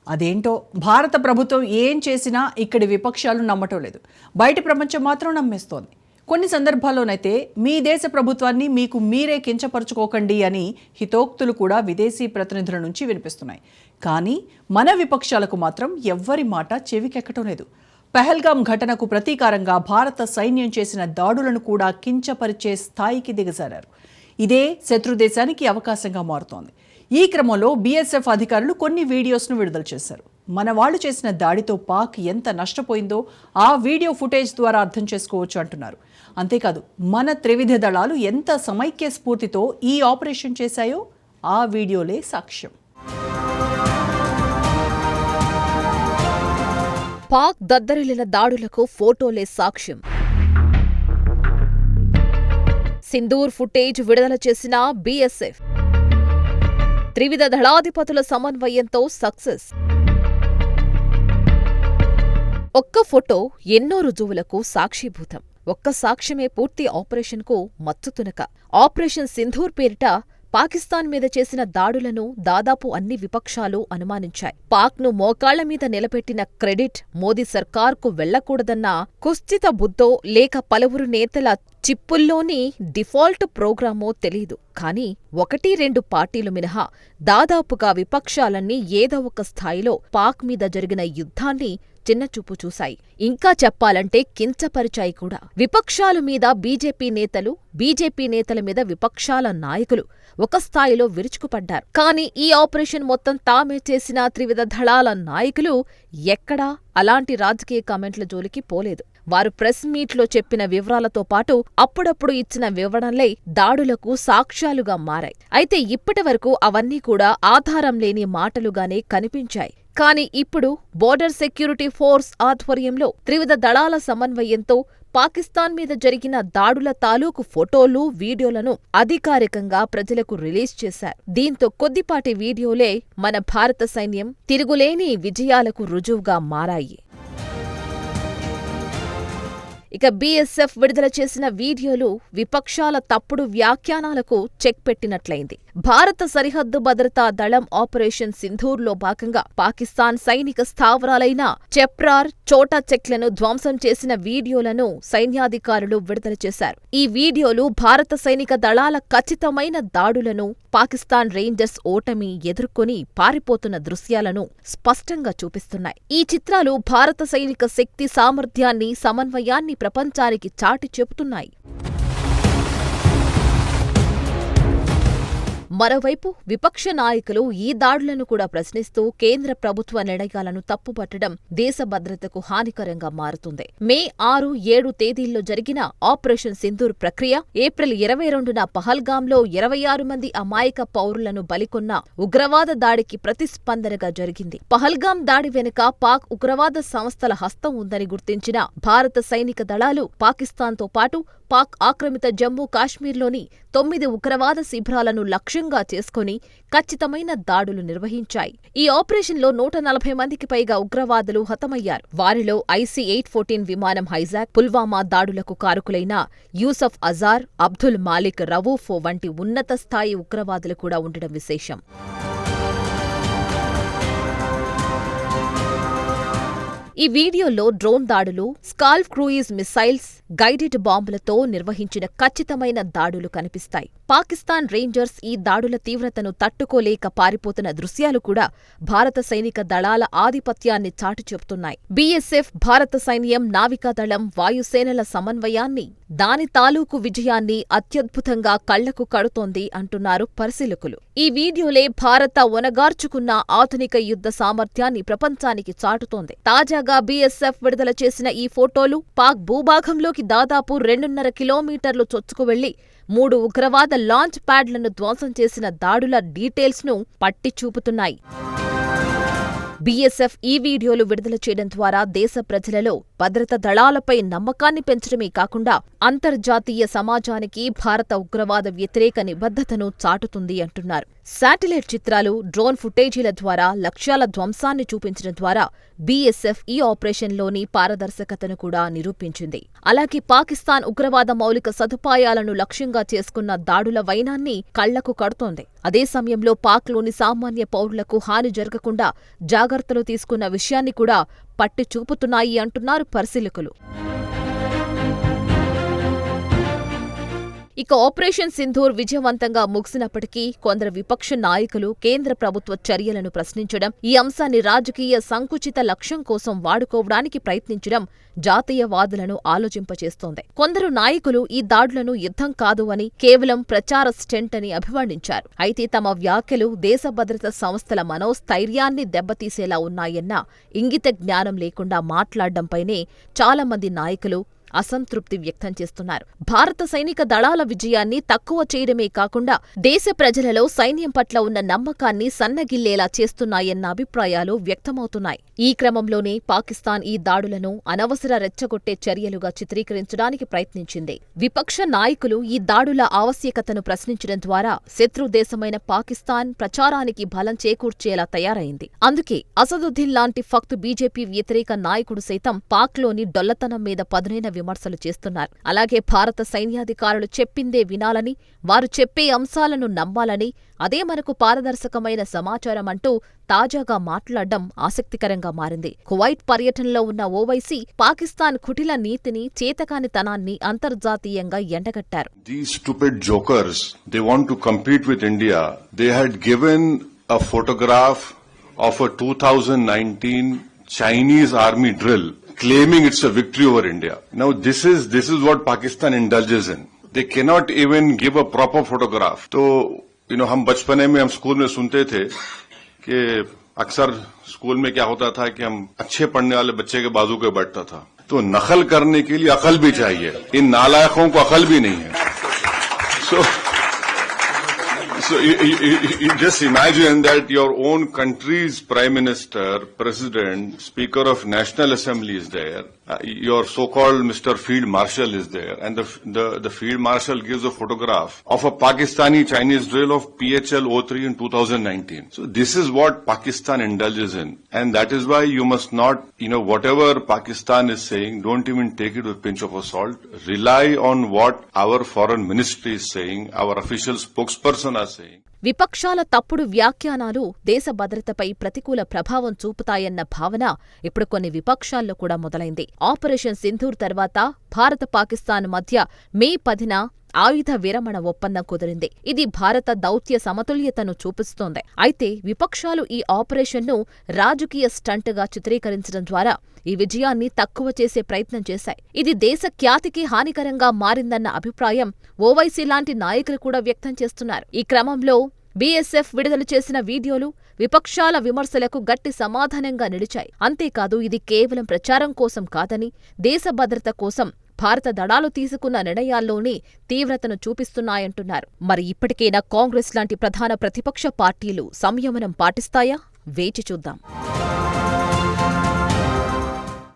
అదేంటో భారత ప్రభుత్వం ఏం చేసినా ఇక్కడి విపక్షాలు నమ్మటం లేదు. బయట ప్రపంచం మాత్రం నమ్మేస్తోంది. కొన్ని సందర్భాల్లోనైతే మీ దేశ ప్రభుత్వాన్ని మీకు మీరే కించపరుచుకోకండి అని హితోక్తులు కూడా విదేశీ ప్రతినిధుల నుంచి వినిపిస్తున్నాయి. కానీ మన విపక్షాలకు మాత్రం ఎవ్వరి మాట చెవికెక్కటం లేదు. పహల్గాం ఘటనకు ప్రతీకారంగా భారత సైన్యం చేసిన దాడులను కూడా కించపరిచే స్థాయికి దిగజారారు. ఇదే శత్రుదేశానికి అవకాశంగా మారుతోంది. ఈ క్రమంలో బీఎస్ఎఫ్ అధికారులు కొన్ని వీడియోస్ను విడుదల చేశారు. మన వాళ్ళు చేసిన దాడితో పాక్ ఎంత నష్టపోయిందో ఆ వీడియో ఫుటేజ్ ద్వారా అర్థం చేసుకోవచ్చు అంటున్నారు. అంతేకాదు మన త్రివిధ దళాలు ఎంత సమైక్య స్ఫూర్తితో ఈ ఆపరేషన్ చేశాయో ఆ వీడియోలే సాక్ష్యం. పాక్ దద్దరిల్లిన దాడులకు ఫోటోలే సాక్ష్యం. సింధూర్ ఫుటేజ్ విడుదల చేసిన బీఎస్ఎఫ్. త్రివిధ దళాధిపతుల సమన్వయంతో సక్సెస్. ఒక్క ఫోటో ఎన్నో రుజువులకు సాక్షీభూతం. ఒక్క సాక్ష్యమే పూర్తి ఆపరేషన్కు మచ్చుతునక. ఆపరేషన్ సింధూర్ పేరిట పాకిస్తాన్ మీద చేసిన దాడులను దాదాపు అన్ని విపక్షాలు అనుమానించాయి. పాక్ను మోకాళ్ల మీద నిలబెట్టిన క్రెడిట్ మోదీ సర్కార్కు వెళ్లకూడదన్న కుస్థిత బుద్ధో లేక పలువురు నేతల చిప్పుల్లోని డిఫాల్ట్ ప్రోగ్రామో తెలీదు. కానీ 1-2 పార్టీలు మినహా దాదాపుగా విపక్షాలన్నీ ఏదో ఒక స్థాయిలో పాక్ మీద జరిగిన యుద్ధాన్ని చిన్నచూపు చూశాయి. ఇంకా చెప్పాలంటే కించపరిచాయి కూడా. విపక్షాల మీద బీజేపీ నేతలు, బీజేపీ నేతల మీద విపక్షాల నాయకులు ఒక స్థాయిలో విరుచుకుపడ్డారు. కానీ ఈ ఆపరేషన్ మొత్తం తామే చేసిన త్రివిధ దళాల నాయకులు ఎక్కడా అలాంటి రాజకీయ కామెంట్ల జోలికి పోలేదు. వారు ప్రెస్ మీట్లో చెప్పిన వివరాలతో పాటు అప్పుడప్పుడు ఇచ్చిన వివరణలే దాడులకు సాక్ష్యాలుగా మారాయి. అయితే ఇప్పటి వరకు అవన్నీ కూడా ఆధారం లేని మాటలుగానే కనిపించాయి. కానీ ఇప్పుడు బోర్డర్ సెక్యూరిటీ ఫోర్స్ ఆధ్వర్యంలో త్రివిధ దళాల సమన్వయంతో పాకిస్తాన్ మీద జరిగిన దాడుల తాలూకు ఫోటోలు, వీడియోలను అధికారికంగా ప్రజలకు రిలీజ్ చేశారు. దీంతో కొద్దిపాటి వీడియోలే మన భారత సైన్యం తిరుగులేని విజయాలకు రుజువుగా మారాయి. ఇక బీఎస్ఎఫ్ విడుదల చేసిన వీడియోలు విపక్షాల తప్పుడు వ్యాఖ్యానాలకు చెక్ పెట్టినట్లయింది. భారత సరిహద్దు భద్రతా దళం ఆపరేషన్ సింధూర్లో భాగంగా పాకిస్తాన్ సైనిక స్థావరాలైన చెప్రార్, చోటా చెక్లను ధ్వంసం చేసిన వీడియోలను సైన్యాధికారులు విడుదల చేశారు. ఈ వీడియోలు భారత సైనిక దళాల ఖచ్చితమైన దాడులను, పాకిస్తాన్ రేంజర్స్ ఓటమి ఎదుర్కొని పారిపోతున్న దృశ్యాలను స్పష్టంగా చూపిస్తున్నాయి. ఈ చిత్రాలు భారత సైనిక శక్తి సామర్థ్యాన్ని, సమన్వయాన్ని ప్రపంచానికి చాటి చెబుతున్నాయి. మరోవైపు విపక్ష నాయకులు ఈ దాడులను కూడా ప్రశ్నిస్తూ కేంద్ర ప్రభుత్వ నిర్ణయాలను తప్పుపట్టడం దేశ భద్రతకు హానికరంగా మారుతుంది. మే 6, 7 తేదీల్లో జరిగిన ఆపరేషన్ సింధూర్ ప్రక్రియ ఏప్రిల్ 22న పహల్గాంలో 26 మంది అమాయక పౌరులను బలికొన్న ఉగ్రవాద దాడికి ప్రతిస్పందనగా జరిగింది. పహల్గాం దాడి వెనుక పాక్ ఉగ్రవాద సంస్థల హస్తం ఉందని గుర్తించిన భారత సైనిక దళాలు పాకిస్తాన్తో పాటు పాక్ ఆక్రమిత జమ్మూ కాశ్మీర్లోని 9 ఉగ్రవాద శిబిరాలను లక్ష్యంగా చేసుకుని ఖచ్చితమైన దాడులు నిర్వహించాయి. ఈ ఆపరేషన్లో 140 మందికి పైగా ఉగ్రవాదులు హతమయ్యారు. వారిలో IC-814 విమానం హైజాక్, పుల్వామా దాడులకు కారకులైన యూసఫ్ అజార్, అబ్దుల్ మాలిక్ రవూఫ్ వంటి ఉన్నత స్థాయి ఉగ్రవాదులు కూడా ఉండడం విశేషం. ఈ వీడియోలో డ్రోన్ దాడులు, స్కాల్ప్ క్రూయిజ్ మిసైల్స్, గైడెడ్ బాంబులతో నిర్వహించిన ఖచ్చితమైన దాడులు కనిపిస్తాయి. పాకిస్తాన్ రేంజర్స్ ఈ దాడుల తీవ్రతను తట్టుకోలేక పారిపోతున్న దృశ్యాలు కూడా భారత సైనిక దళాల ఆధిపత్యాన్ని చాటి చెబుతున్నాయి. బీఎస్ఎఫ్, భారత సైన్యం, నావికాదళం, వాయుసేనల సమన్వయాన్ని, దాని తాలూకు విజయాన్ని అత్యద్భుతంగా కళ్లకు కడుతోంది అంటున్నారు పరిశీలకులు. ఈ వీడియోలే భారత ఒనగార్చుకున్న ఆధునిక యుద్ధ సామర్థ్యాన్ని ప్రపంచానికి చాటుతోంది. తాజాగా బీఎస్ఎఫ్ విడుదల చేసిన ఈ ఫోటోలు పాక్ భూభాగంలోకి దాదాపు 2.5 కిలోమీటర్లు చొచ్చుకువెళ్లి 3 ఉగ్రవాద లాంచ్ ప్యాడ్లను ధ్వంసం చేసిన దాడుల డీటెయిల్స్ను పట్టి చూపుతున్నాయి. బీఎస్ఎఫ్ ఈ వీడియోలు విడుదల చేయడం ద్వారా దేశ ప్రజలలో భద్రతా దళాలపై నమ్మకాన్ని పెంచడమే కాకుండా అంతర్జాతీయ సమాజానికి భారత ఉగ్రవాద వ్యతిరేక నిబద్ధతను చాటుతుంది అంటున్నారు. శాటిలైట్ చిత్రాలు, డ్రోన్ ఫుటేజీల ద్వారా లక్ష్యాల ధ్వంసాన్ని చూపించడం ద్వారా బీఎస్ఎఫ్ ఈ ఆపరేషన్లోని పారదర్శకతను కూడా నిరూపించింది. అలాగే పాకిస్తాన్ ఉగ్రవాద మౌలిక సదుపాయాలను లక్ష్యంగా చేసుకున్న దాడుల వైనాన్ని కళ్లకు కడుతోంది. అదే సమయంలో పాక్లోని సామాన్య పౌరులకు హాని జరగకుండా జాగ్రత్తలు తీసుకున్న విషయాన్ని కూడా పట్టి చూపుతున్నాయి అంటున్నారు పరిశీలకులు. ఇక ఆపరేషన్ సింధూర్ విజయవంతంగా ముగిసినప్పటికీ కొందరు విపక్ష నాయకులు కేంద్ర ప్రభుత్వ చర్యలను ప్రశ్నించడం, ఈ అంశాన్ని రాజకీయ సంకుచిత లక్ష్యం కోసం వాడుకోవడానికి ప్రయత్నించడం జాతీయవాదులను ఆలోచింపచేస్తోంది. కొందరు నాయకులు ఈ దాడులను యుద్ధం కాదు అని, కేవలం ప్రచార స్టెంట్ అని అభివర్ణించారు. అయితే తమ వ్యాఖ్యలు దేశ భద్రతా సంస్థల మనోస్థైర్యాన్ని దెబ్బతీసేలా ఉన్నాయన్న ఇంగిత జ్ఞానం లేకుండా మాట్లాడడంపైనే చాలా మంది నాయకులు అసంతృప్తి వ్యక్తం చేస్తున్నారు. భారత సైనిక దళాల విజయాన్ని తక్కువ చేయడమే కాకుండా దేశ ప్రజలలో సైన్యం పట్ల ఉన్న నమ్మకాన్ని సన్నగిల్లేలా చేస్తున్నాయన్న అభిప్రాయాలు వ్యక్తమవుతున్నాయి. ఈ క్రమంలోనే పాకిస్తాన్ ఈ దాడులను అనవసర రెచ్చగొట్టే చర్యలుగా చిత్రీకరించడానికి ప్రయత్నించింది. విపక్ష నాయకులు ఈ దాడుల ఆవశ్యకతను ప్రశ్నించడం ద్వారా శత్రు దేశమైన పాకిస్తాన్ ప్రచారానికి బలం చేకూర్చేలా తయారైంది. అందుకే అసదుద్దీన్ లాంటి ఫక్తు బీజేపీ వ్యతిరేక నాయకుడు సైతం పాక్లోని డొల్లతనం మీద పదునైన విమర్శలు చేస్తున్నారు. అలాగే భారత సైన్యాధికారులు చెప్పిందే వినాలని, వారు చెప్పే అంశాలను నమ్మాలని, అదే మనకు పారదర్శకమైన సమాచారం అంటూ తాజాగా మాట్లాడడం ఆసక్తికరంగా మారింది. కువైట్ పర్యటనలో ఉన్న ఓవైసీ పాకిస్తాన్ కుటిల నీతిని, చేతకానితనాన్ని అంతర్జాతీయంగా ఎండగట్టారు. These stupid jokers, they want to compete with India. They had given a photograph of a 2019 Chinese army drill, claiming it's a victory over India. Now this is what Pakistan indulges in. They cannot even give a proper photograph. So, हम बचपने में हम school में सुनते थे कि अक्सर school में क्या होता था कि हम अच्छे पढ़ने वाले बच्चे के बाजू पे बैठता था. तो नकल करने के लिए अकल भी चाहिए. इन नालायकों को अकल भी नहीं है. So you just imagine that your own country's Prime Minister, President, Speaker of National Assembly is there, your so-called Mr. Field Marshal is there, and the Field Marshal gives a photograph of a Pakistani-Chinese drill of PHL-03 in 2019. So this is what Pakistan indulges in, and that is why you must not, whatever Pakistan is saying, don't even take it with a pinch of salt. Rely on what our foreign ministry is saying, our official spokesperson are saying. విపక్షాల తప్పుడు వ్యాఖ్యానాలు దేశ భద్రతపై ప్రతికూల ప్రభావం చూపుతాయన్న భావన ఇప్పుడు కొన్ని విపక్షాల్లో కూడా మొదలైంది. ఆపరేషన్ సింధూర్ తర్వాత భారత పాకిస్తాన్ మధ్య మే 10న ఆయుధ విరమణ ఒప్పందం కుదిరింది. ఇది భారత దౌత్య సమతుల్యతను చూపిస్తోంది. అయితే విపక్షాలు ఈ ఆపరేషన్ను రాజకీయ స్టంట్గా చిత్రీకరించడం ద్వారా ఈ విజయాన్ని తక్కువ చేసే ప్రయత్నం చేశాయి. ఇది దేశ ఖ్యాతికి హానికరంగా మారిందన్న అభిప్రాయం ఓవైసీ లాంటి నాయకులు కూడా వ్యక్తం చేస్తున్నారు. ఈ క్రమంలో బీఎస్ఎఫ్ విడుదల చేసిన వీడియోలు విపక్షాల విమర్శలకు గట్టి సమాధానంగా నిలిచాయి. అంతేకాదు ఇది కేవలం ప్రచారం కోసం కాదని, దేశ భద్రత కోసం భారత దళాలు తీసుకున్న నిర్ణయాల్లోనే తీవ్రతను చూపిస్తున్నాయంటున్నారు. మరి ఇప్పటికైనా కాంగ్రెస్ లాంటి ప్రధాన ప్రతిపక్ష పార్టీలు సంయమనం పాటిస్తాయా? వేచి చూద్దాం.